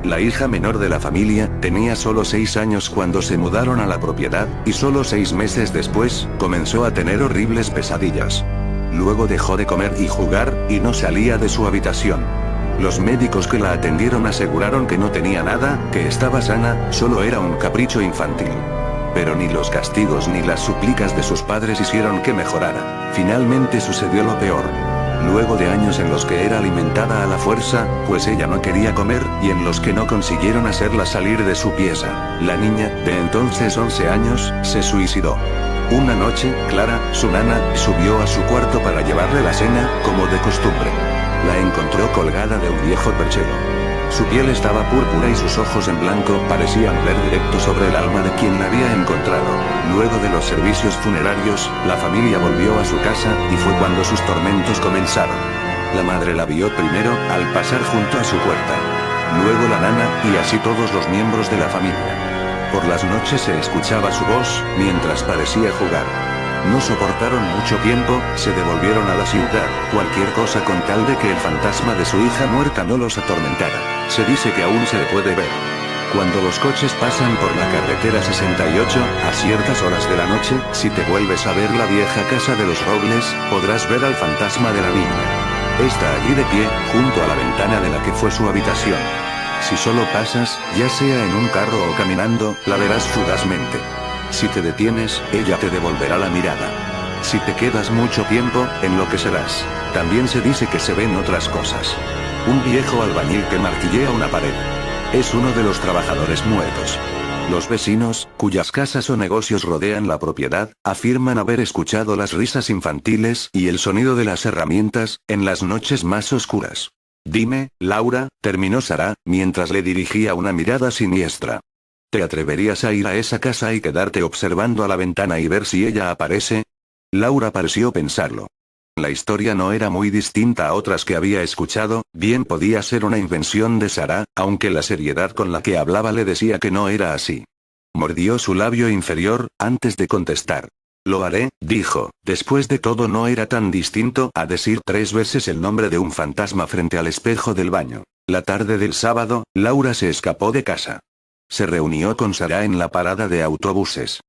La hija menor de la familia, tenía solo 6 años cuando se mudaron a la propiedad, y solo 6 meses después, comenzó a tener horribles pesadillas. Luego dejó de comer y jugar, y no salía de su habitación. Los médicos que la atendieron aseguraron que no tenía nada, que estaba sana, solo era un capricho infantil. Pero ni los castigos ni las súplicas de sus padres hicieron que mejorara. Finalmente sucedió lo peor. Luego de años en los que era alimentada a la fuerza, pues ella no quería comer, y en los que no consiguieron hacerla salir de su pieza, la niña, de entonces 11 años, se suicidó. Una noche, Clara, su nana, subió a su cuarto para llevarle la cena, como de costumbre. La encontró colgada de un viejo perchero. Su piel estaba púrpura y sus ojos en blanco parecían ver directo sobre el alma de quien la había encontrado. Luego de los servicios funerarios, la familia volvió a su casa, y fue cuando sus tormentos comenzaron. La madre la vio primero, al pasar junto a su puerta. Luego la nana, y así todos los miembros de la familia. Por las noches se escuchaba su voz, mientras parecía jugar. No soportaron mucho tiempo, se devolvieron a la ciudad, cualquier cosa con tal de que el fantasma de su hija muerta no los atormentara. Se dice que aún se le puede ver. Cuando los coches pasan por la carretera 68, a ciertas horas de la noche, si te vuelves a ver la vieja casa de los Robles, podrás ver al fantasma de la niña. Está allí de pie, junto a la ventana de la que fue su habitación. Si solo pasas, ya sea en un carro o caminando, la verás fugazmente. Si te detienes, ella te devolverá la mirada. Si te quedas mucho tiempo, enloquecerás. También se dice que se ven otras cosas. Un viejo albañil que martillea una pared. Es uno de los trabajadores muertos. Los vecinos, cuyas casas o negocios rodean la propiedad, afirman haber escuchado las risas infantiles y el sonido de las herramientas, en las noches más oscuras. Dime, Laura, terminó Sara, mientras le dirigía una mirada siniestra. ¿Te atreverías a ir a esa casa y quedarte observando a la ventana y ver si ella aparece? Laura pareció pensarlo. La historia no era muy distinta a otras que había escuchado, bien podía ser una invención de Sara, aunque la seriedad con la que hablaba le decía que no era así. Mordió su labio inferior, antes de contestar. Lo haré, dijo. Después de todo no era tan distinto a decir 3 veces el nombre de un fantasma frente al espejo del baño. La tarde del sábado, Laura se escapó de casa. Se reunió con Sara en la parada de autobuses.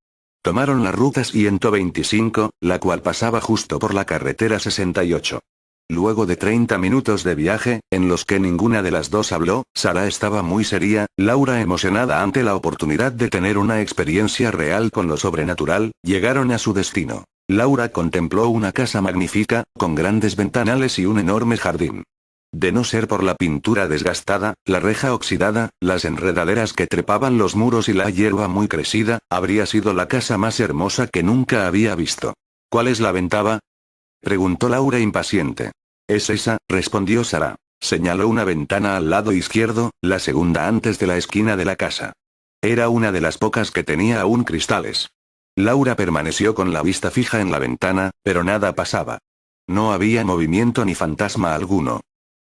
Tomaron la ruta 125, la cual pasaba justo por la carretera 68. Luego de 30 minutos de viaje, en los que ninguna de las dos habló, Sara estaba muy seria, Laura emocionada ante la oportunidad de tener una experiencia real con lo sobrenatural, llegaron a su destino. Laura contempló una casa magnífica, con grandes ventanales y un enorme jardín. De no ser por la pintura desgastada, la reja oxidada, las enredaderas que trepaban los muros y la hierba muy crecida, habría sido la casa más hermosa que nunca había visto. ¿Cuál es la ventana?, preguntó Laura impaciente. Es esa, respondió Sara. Señaló una ventana al lado izquierdo, la segunda antes de la esquina de la casa. Era una de las pocas que tenía aún cristales. Laura permaneció con la vista fija en la ventana, pero nada pasaba. No había movimiento ni fantasma alguno.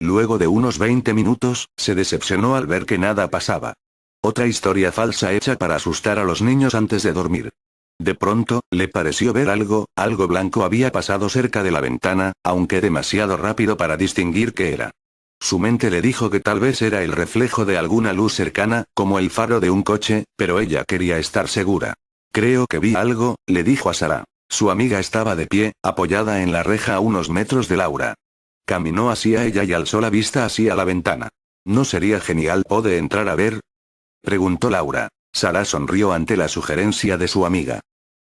Luego de unos 20 minutos, se decepcionó al ver que nada pasaba. Otra historia falsa hecha para asustar a los niños antes de dormir. De pronto, le pareció ver algo blanco había pasado cerca de la ventana, aunque demasiado rápido para distinguir qué era. Su mente le dijo que tal vez era el reflejo de alguna luz cercana, como el faro de un coche, pero ella quería estar segura. Creo que vi algo, le dijo a Sara. Su amiga estaba de pie, apoyada en la reja a unos metros de Laura. Caminó hacia ella y alzó la vista hacia la ventana. ¿No sería genial poder entrar a ver?, preguntó Laura. Sara sonrió ante la sugerencia de su amiga.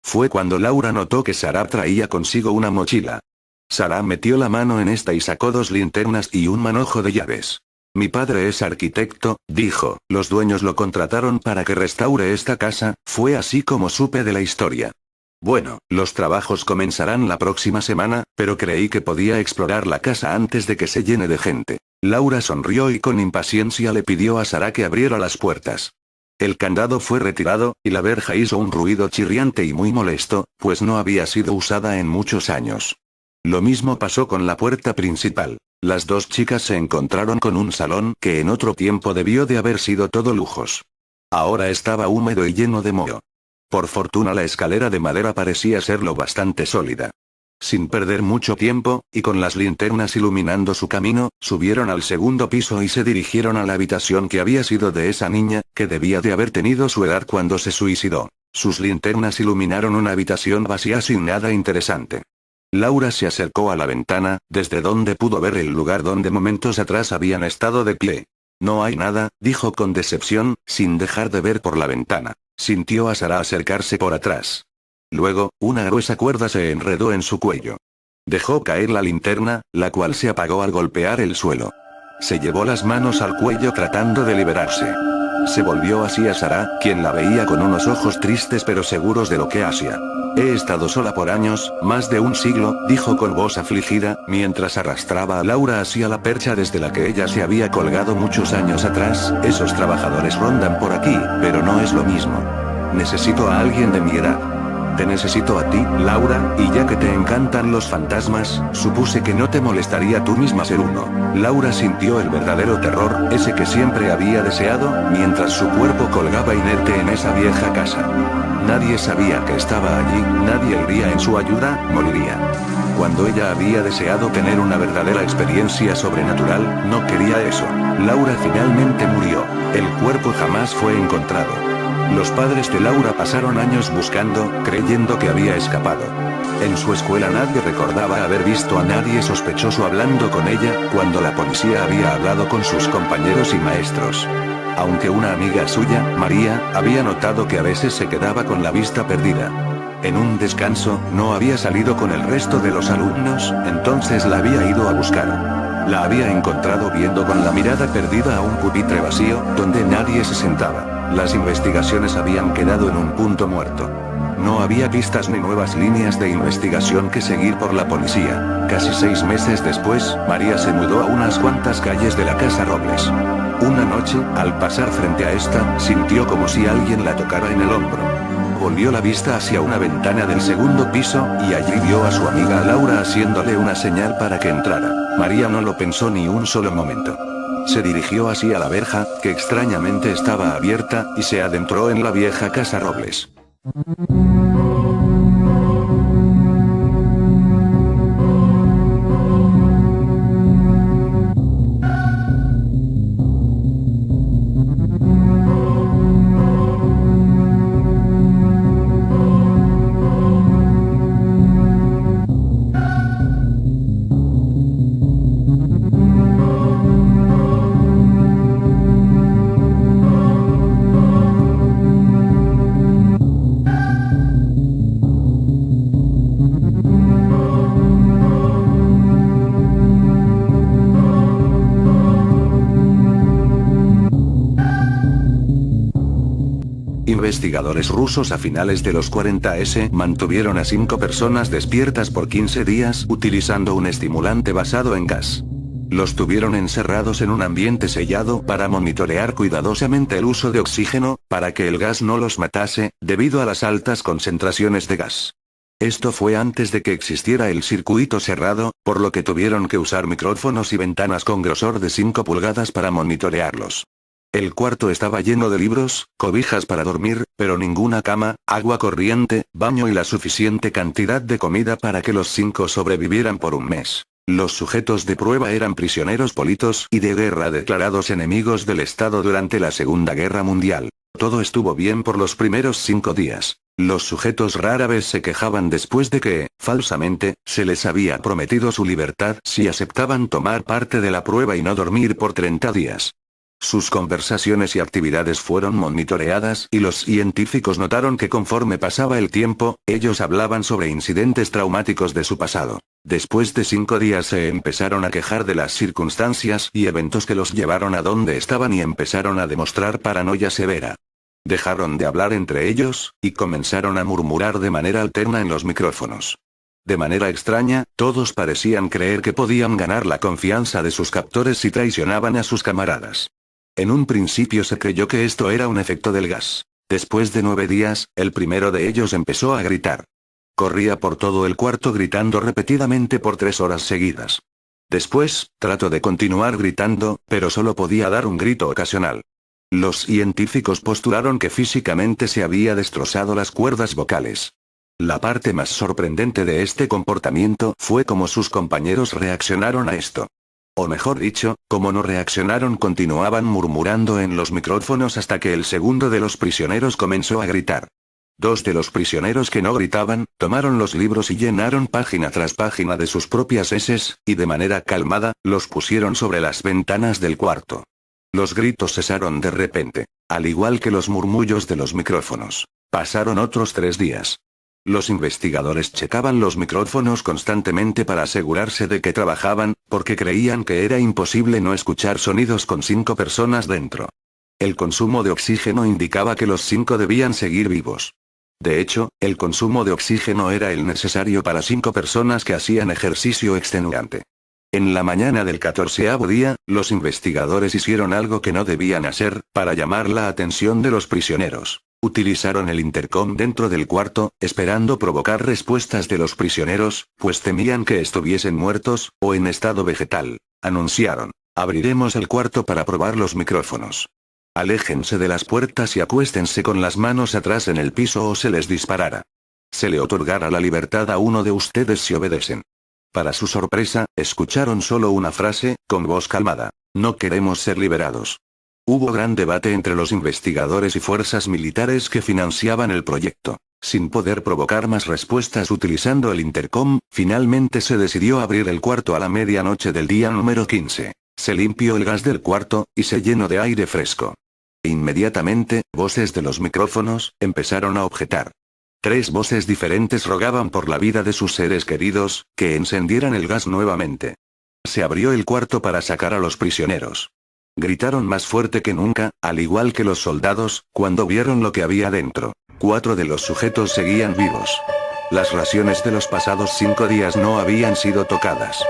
Fue cuando Laura notó que Sara traía consigo una mochila. Sara metió la mano en esta y sacó 2 linternas y un manojo de llaves. Mi padre es arquitecto, dijo, los dueños lo contrataron para que restaure esta casa, fue así como supe de la historia. Bueno, los trabajos comenzarán la próxima semana, pero creí que podía explorar la casa antes de que se llene de gente. Laura sonrió y con impaciencia le pidió a Sara que abriera las puertas. El candado fue retirado, y la verja hizo un ruido chirriante y muy molesto, pues no había sido usada en muchos años. Lo mismo pasó con la puerta principal. Las 2 chicas se encontraron con un salón que en otro tiempo debió de haber sido todo lujos. Ahora estaba húmedo y lleno de moho. Por fortuna la escalera de madera parecía ser lo bastante sólida. Sin perder mucho tiempo, y con las linternas iluminando su camino, subieron al segundo piso y se dirigieron a la habitación que había sido de esa niña, que debía de haber tenido su edad cuando se suicidó. Sus linternas iluminaron una habitación vacía sin nada interesante. Laura se acercó a la ventana, desde donde pudo ver el lugar donde momentos atrás habían estado de pie. No hay nada, dijo con decepción, sin dejar de ver por la ventana. Sintió a Sara acercarse por atrás. Luego, una gruesa cuerda se enredó en su cuello. Dejó caer la linterna, la cual se apagó al golpear el suelo. Se llevó las manos al cuello tratando de liberarse. Se volvió hacia Sara, quien la veía con unos ojos tristes pero seguros de lo que hacía. He estado sola por años, más de un siglo, dijo con voz afligida, mientras arrastraba a Laura hacia la percha desde la que ella se había colgado muchos años atrás. Esos trabajadores rondan por aquí, pero no es lo mismo. Necesito a alguien de mi edad. Te necesito a ti, Laura, y ya que te encantan los fantasmas, supuse que no te molestaría tú misma ser uno. Laura sintió el verdadero terror, ese que siempre había deseado, mientras su cuerpo colgaba inerte en esa vieja casa. Nadie sabía que estaba allí, nadie iría en su ayuda, moriría. Cuando ella había deseado tener una verdadera experiencia sobrenatural, no quería eso. Laura finalmente murió. El cuerpo jamás fue encontrado. Los padres de Laura pasaron años buscando, creyendo que había escapado. En su escuela nadie recordaba haber visto a nadie sospechoso hablando con ella, cuando la policía había hablado con sus compañeros y maestros. Aunque una amiga suya, María, había notado que a veces se quedaba con la vista perdida. En un descanso, no había salido con el resto de los alumnos, entonces la había ido a buscar. La había encontrado viendo con la mirada perdida a un pupitre vacío, donde nadie se sentaba. Las investigaciones habían quedado en un punto muerto. No había pistas ni nuevas líneas de investigación que seguir por la policía. Casi 6 meses después, María se mudó a unas cuantas calles de la Casa Robles. Una noche, al pasar frente a esta, sintió como si alguien la tocara en el hombro. Volvió la vista hacia una ventana del segundo piso, y allí vio a su amiga Laura haciéndole una señal para que entrara. María no lo pensó ni un solo momento. Se dirigió hacia la verja, que extrañamente estaba abierta, y se adentró en la vieja Casa Robles. Investigadores rusos a finales de los 40s mantuvieron a 5 personas despiertas por 15 días utilizando un estimulante basado en gas. Los tuvieron encerrados en un ambiente sellado para monitorear cuidadosamente el uso de oxígeno, para que el gas no los matase, debido a las altas concentraciones de gas. Esto fue antes de que existiera el circuito cerrado, por lo que tuvieron que usar micrófonos y ventanas con grosor de 5 pulgadas para monitorearlos. El cuarto estaba lleno de libros, cobijas para dormir, pero ninguna cama, agua corriente, baño y la suficiente cantidad de comida para que los 5 sobrevivieran por un mes. Los sujetos de prueba eran prisioneros políticos y de guerra declarados enemigos del Estado durante la Segunda Guerra Mundial. Todo estuvo bien por los primeros 5 días. Los sujetos rara vez se quejaban después de que, falsamente, se les había prometido su libertad si aceptaban tomar parte de la prueba y no dormir por 30 días. Sus conversaciones y actividades fueron monitoreadas y los científicos notaron que conforme pasaba el tiempo, ellos hablaban sobre incidentes traumáticos de su pasado. Después de 5 días se empezaron a quejar de las circunstancias y eventos que los llevaron a donde estaban y empezaron a demostrar paranoia severa. Dejaron de hablar entre ellos, y comenzaron a murmurar de manera alterna en los micrófonos. De manera extraña, todos parecían creer que podían ganar la confianza de sus captores si traicionaban a sus camaradas. En un principio se creyó que esto era un efecto del gas. Después de 9 días, el primero de ellos empezó a gritar. Corría por todo el cuarto gritando repetidamente por 3 horas seguidas. Después, trató de continuar gritando, pero solo podía dar un grito ocasional. Los científicos postularon que físicamente se había destrozado las cuerdas vocales. La parte más sorprendente de este comportamiento fue cómo sus compañeros reaccionaron a esto. O mejor dicho, como no reaccionaron, continuaban murmurando en los micrófonos hasta que el segundo de los prisioneros comenzó a gritar. Dos de los prisioneros que no gritaban, tomaron los libros y llenaron página tras página de sus propias heces, y de manera calmada, los pusieron sobre las ventanas del cuarto. Los gritos cesaron de repente, al igual que los murmullos de los micrófonos. Pasaron otros 3 días. Los investigadores checaban los micrófonos constantemente para asegurarse de que trabajaban, porque creían que era imposible no escuchar sonidos con 5 personas dentro. El consumo de oxígeno indicaba que los 5 debían seguir vivos. De hecho, el consumo de oxígeno era el necesario para 5 personas que hacían ejercicio extenuante. En la mañana del 14º día, los investigadores hicieron algo que no debían hacer, para llamar la atención de los prisioneros. Utilizaron el intercom dentro del cuarto, esperando provocar respuestas de los prisioneros, pues temían que estuviesen muertos, o en estado vegetal. Anunciaron: abriremos el cuarto para probar los micrófonos. Aléjense de las puertas y acuéstense con las manos atrás en el piso o se les disparará. Se le otorgará la libertad a uno de ustedes si obedecen. Para su sorpresa, escucharon solo una frase, con voz calmada: no queremos ser liberados. Hubo gran debate entre los investigadores y fuerzas militares que financiaban el proyecto. Sin poder provocar más respuestas utilizando el intercom, finalmente se decidió abrir el cuarto a la medianoche del día número 15. Se limpió el gas del cuarto, y se llenó de aire fresco. Inmediatamente, voces de los micrófonos empezaron a objetar. 3 voces diferentes rogaban por la vida de sus seres queridos, que encendieran el gas nuevamente. Se abrió el cuarto para sacar a los prisioneros. Gritaron más fuerte que nunca, al igual que los soldados, cuando vieron lo que había dentro. 4 de los sujetos seguían vivos. Las raciones de los pasados 5 días no habían sido tocadas.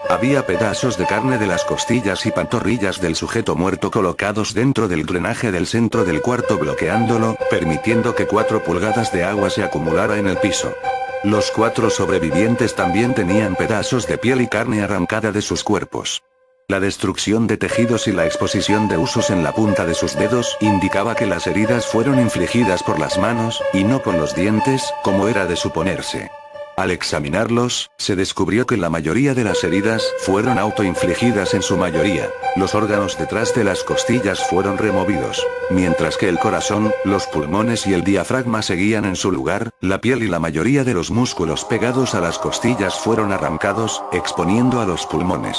Había pedazos de carne de las costillas y pantorrillas del sujeto muerto colocados dentro del drenaje del centro del cuarto, bloqueándolo, permitiendo que 4 pulgadas de agua se acumulara en el piso. Los 4 sobrevivientes también tenían pedazos de piel y carne arrancada de sus cuerpos. La destrucción de tejidos y la exposición de huesos en la punta de sus dedos indicaba que las heridas fueron infligidas por las manos, y no con los dientes, como era de suponerse. Al examinarlos, se descubrió que la mayoría de las heridas fueron autoinfligidas en su mayoría. Los órganos detrás de las costillas fueron removidos. Mientras que el corazón, los pulmones y el diafragma seguían en su lugar, la piel y la mayoría de los músculos pegados a las costillas fueron arrancados, exponiendo a los pulmones.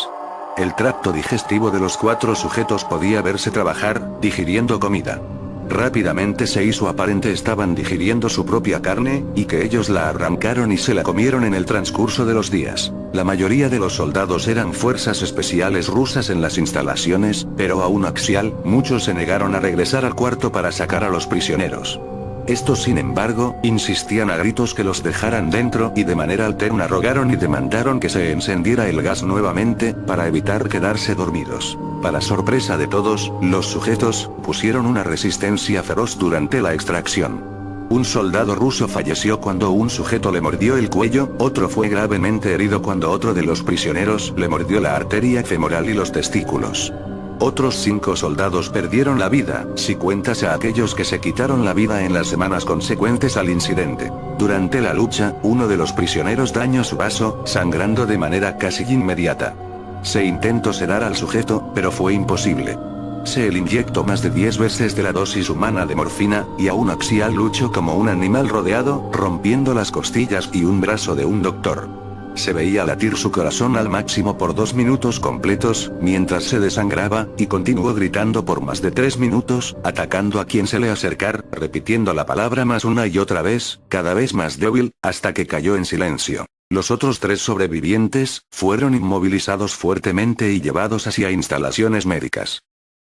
El tracto digestivo de los 4 sujetos podía verse trabajar, digiriendo comida. Rápidamente se hizo aparente estaban digiriendo su propia carne, y que ellos la arrancaron y se la comieron en el transcurso de los días. La mayoría de los soldados eran fuerzas especiales rusas en las instalaciones, pero aún axial, muchos se negaron a regresar al cuarto para sacar a los prisioneros. Estos, sin embargo, insistían a gritos que los dejaran dentro y de manera alterna rogaron y demandaron que se encendiera el gas nuevamente, para evitar quedarse dormidos. Para sorpresa de todos, los sujetos pusieron una resistencia feroz durante la extracción. Un soldado ruso falleció cuando un sujeto le mordió el cuello, otro fue gravemente herido cuando otro de los prisioneros le mordió la arteria femoral y los testículos. Otros 5 soldados perdieron la vida, si cuentas a aquellos que se quitaron la vida en las semanas consecuentes al incidente. Durante la lucha, uno de los prisioneros dañó su vaso, sangrando de manera casi inmediata. Se intentó sedar al sujeto, pero fue imposible. Se le inyectó más de 10 veces de la dosis humana de morfina, y aún axial luchó como un animal rodeado, rompiendo las costillas y un brazo de un doctor. Se veía latir su corazón al máximo por 2 minutos completos, mientras se desangraba, y continuó gritando por más de 3 minutos, atacando a quien se le acercara, repitiendo la palabra más una y otra vez, cada vez más débil, hasta que cayó en silencio. Los otros 3 sobrevivientes fueron inmovilizados fuertemente y llevados hacia instalaciones médicas.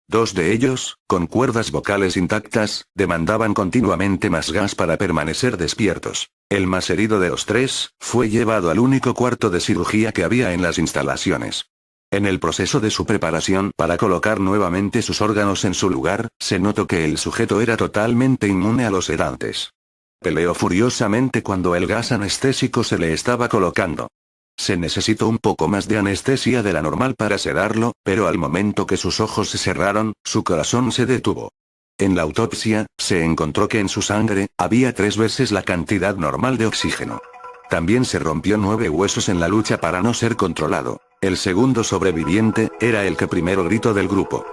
2 de ellos, con cuerdas vocales intactas, demandaban continuamente más gas para permanecer despiertos. El más herido de los 3, fue llevado al único cuarto de cirugía que había en las instalaciones. En el proceso de su preparación para colocar nuevamente sus órganos en su lugar, se notó que el sujeto era totalmente inmune a los sedantes. Peleó furiosamente cuando el gas anestésico se le estaba colocando. Se necesitó un poco más de anestesia de la normal para sedarlo, pero al momento que sus ojos se cerraron, su corazón se detuvo. En la autopsia, se encontró que en su sangre, había 3 veces la cantidad normal de oxígeno. También se rompió 9 huesos en la lucha para no ser controlado. El segundo sobreviviente, era el que primero gritó del grupo.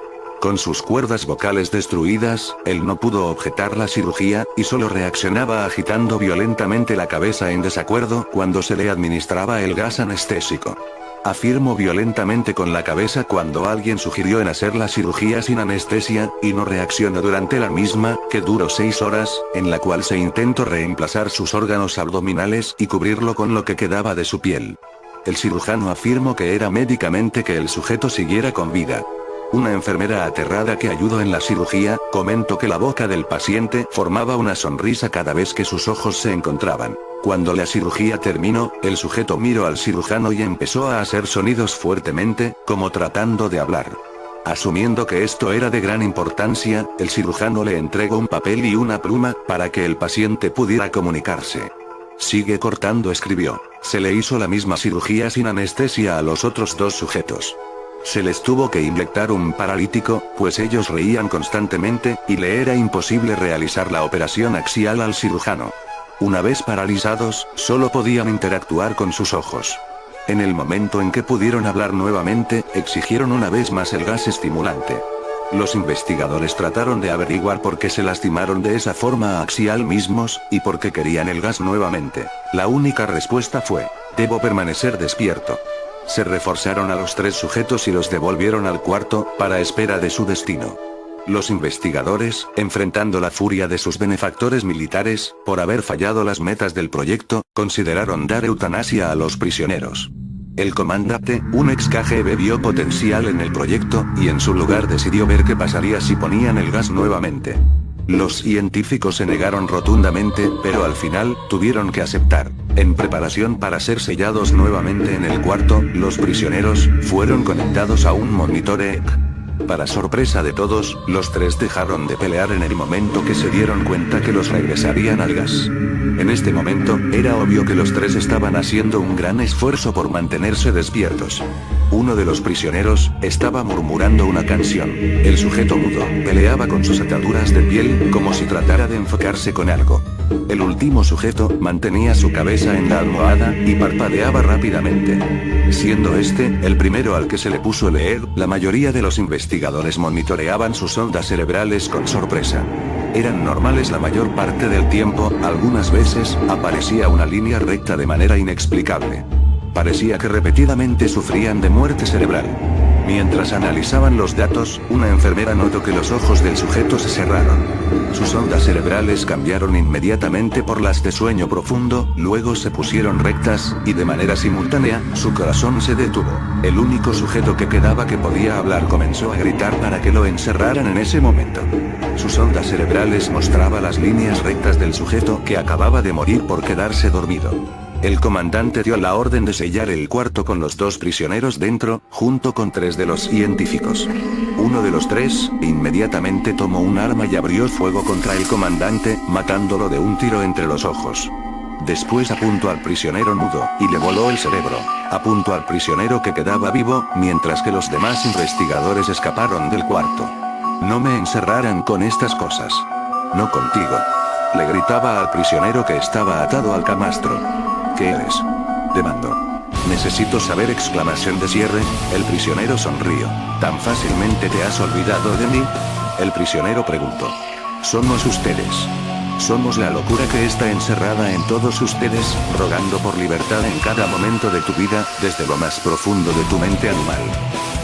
Con sus cuerdas vocales destruidas, él no pudo objetar la cirugía, y solo reaccionaba agitando violentamente la cabeza en desacuerdo cuando se le administraba el gas anestésico. Afirmó violentamente con la cabeza cuando alguien sugirió en hacer la cirugía sin anestesia, y no reaccionó durante la misma, que duró 6 horas, en la cual se intentó reemplazar sus órganos abdominales y cubrirlo con lo que quedaba de su piel. El cirujano afirmó que era médicamente que el sujeto siguiera con vida. Una enfermera aterrada que ayudó en la cirugía, comentó que la boca del paciente formaba una sonrisa cada vez que sus ojos se encontraban. Cuando la cirugía terminó, el sujeto miró al cirujano y empezó a hacer sonidos fuertemente, como tratando de hablar. Asumiendo que esto era de gran importancia, el cirujano le entregó un papel y una pluma, para que el paciente pudiera comunicarse. Sigue cortando, escribió. Se le hizo la misma cirugía sin anestesia a los otros 2 sujetos. Se les tuvo que inyectar un paralítico, pues ellos reían constantemente, y le era imposible realizar la operación axial al cirujano. Una vez paralizados, solo podían interactuar con sus ojos. En el momento en que pudieron hablar nuevamente, exigieron una vez más el gas estimulante. Los investigadores trataron de averiguar por qué se lastimaron de esa forma axial mismos, y por qué querían el gas nuevamente. La única respuesta fue: debo permanecer despierto. Se reforzaron a los 3 sujetos y los devolvieron al cuarto, para espera de su destino. Los investigadores, enfrentando la furia de sus benefactores militares, por haber fallado las metas del proyecto, consideraron dar eutanasia a los prisioneros. El comandante, un ex KGB, vio potencial en el proyecto, y en su lugar decidió ver qué pasaría si ponían el gas nuevamente. Los científicos se negaron rotundamente, pero al final, tuvieron que aceptar. En preparación para ser sellados nuevamente en el cuarto, los prisioneros fueron conectados a un monitor EEG. Para sorpresa de todos, los 3 dejaron de pelear en el momento que se dieron cuenta que los regresarían al gas. En este momento, era obvio que los 3 estaban haciendo un gran esfuerzo por mantenerse despiertos. Uno de los prisioneros estaba murmurando una canción. El sujeto mudo peleaba con sus ataduras de piel, como si tratara de enfocarse con algo. El último sujeto mantenía su cabeza en la almohada, y parpadeaba rápidamente. Siendo este el primero al que se le puso el EEG, la mayoría de los investigadores monitoreaban sus ondas cerebrales con sorpresa. Eran normales la mayor parte del tiempo, algunas veces, aparecía una línea recta de manera inexplicable. Parecía que repetidamente sufrían de muerte cerebral. Mientras analizaban los datos, una enfermera notó que los ojos del sujeto se cerraron. Sus ondas cerebrales cambiaron inmediatamente por las de sueño profundo, luego se pusieron rectas, y de manera simultánea, su corazón se detuvo. El único sujeto que quedaba que podía hablar comenzó a gritar para que lo encerraran en ese momento. Sus ondas cerebrales mostraban las líneas rectas del sujeto que acababa de morir por quedarse dormido. El comandante dio la orden de sellar el cuarto con los 2 prisioneros dentro, junto con 3 de los científicos. Uno de los 3, inmediatamente tomó un arma y abrió fuego contra el comandante, matándolo de un tiro entre los ojos. Después apuntó al prisionero mudo, y le voló el cerebro. Apuntó al prisionero que quedaba vivo, mientras que los demás investigadores escaparon del cuarto. No me encerrarán con estas cosas. No contigo. Le gritaba al prisionero que estaba atado al camastro. ¿Qué eres? Demandó. Necesito saber, exclamación de cierre. El prisionero sonrió. ¿Tan fácilmente te has olvidado de mí? El prisionero preguntó. Somos ustedes. Somos la locura que está encerrada en todos ustedes, rogando por libertad en cada momento de tu vida, desde lo más profundo de tu mente animal.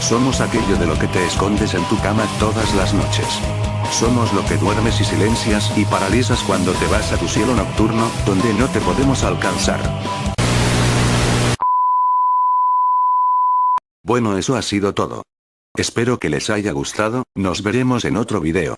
Somos aquello de lo que te escondes en tu cama todas las noches. Somos lo que duermes y silencias y paralizas cuando te vas a tu cielo nocturno, donde no te podemos alcanzar. Bueno, eso ha sido todo. Espero que les haya gustado, nos veremos en otro video.